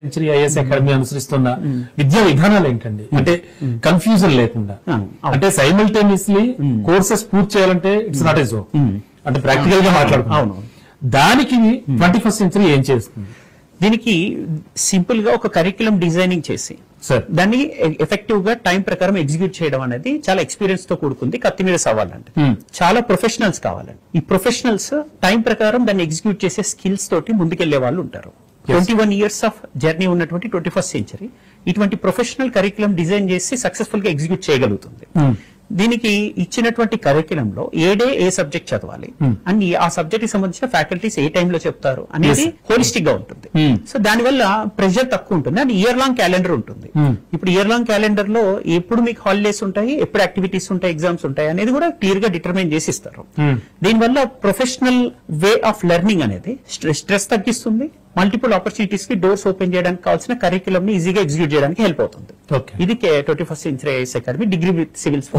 Century IAS academy అనుసరిస్తున్న విద్యా విధానాలు ఏంటండి? అంటే కన్ఫ్యూజన్ లేకుండా, అంటే సైమల్టేనియస్లీ కోర్సెస్ పూర్తి చేయాలంటే ఇట్స్ నాట్ ఏ జోక్, అంటే ప్రాక్టికల్ గా మాట్లాడుతున్నాం. దానికి 21st సెంచరీ ఏం చేస్తుంది? దీనికి సింపుల్ గా ఒక కరిక్యులం డిజైనింగ్ చేసి దాన్ని ఎఫెక్టివ్ గా టైం ప్రకారం ఎగ్జిక్యూట్ చేయడం అనేది చాలా ఎక్స్పీరియన్స్ తో కూడుకుంది. కత్తి మీద సవాలంటే చాలా ప్రొఫెషనల్స్ కావాలండి. ఈ ప్రొఫెషనల్స్ టైం ప్రకారం దాన్ని ఎగ్జిక్యూట్ చేసే స్కిల్స్ తోటి ముందుకెళ్లే వాళ్ళు ఉంటారు. 21 years ఆఫ్ జర్నీ ఉన్నటువంటి 21st సెంచరీ ఇటువంటి ప్రొఫెషనల్ కరిక్యులం డిజైన్ చేసి సక్సెస్ఫుల్ గా ఎగ్జిక్యూట్ చేయగలుగుతుంది. దీనికి ఇచ్చినటువంటి కరిక్యులం లో ఏ డే ఏ సబ్జెక్ట్ చదవాలి అండ్ ఆ సబ్జెక్ట్ కి సంబంధించిన ఫ్యాకల్టీస్ ఏ టైంలో చెప్తారు అనేది హోలిస్టిక్ గా ఉంటుంది. సో దానివల్ల ప్రెషర్ తక్కువ ఉంటుంది అండ్ ఇయర్ లాంగ్ క్యాలెండర్ ఉంటుంది. ఇప్పుడు ఇయర్ లాంగ్ క్యాలెండర్ లో ఎప్పుడు మీకు హాలిడేస్ ఉంటాయి, ఎప్పుడు యాక్టివిటీస్ ఉంటాయి, ఎగ్జామ్స్ ఉంటాయి అనేది కూడా క్లియర్ గా డిటర్మైన్ చేసి ఇస్తారు. దీనివల్ల ప్రొఫెషనల్ వే ఆఫ్ లెర్నింగ్ అనేది స్ట్రెస్ తగ్గిస్తుంది, మల్టిపుల్ ఆపర్చునిటీస్ కి డోర్స్ ఓపెన్ చేయడానికి కావాల్సిన కరిక్యులం ని ఈజీగా ఎగ్జిక్యూట్ చేయడానికి హెల్ప్ అవుతుంది. ఇది 21st century IAS academy degree with civils.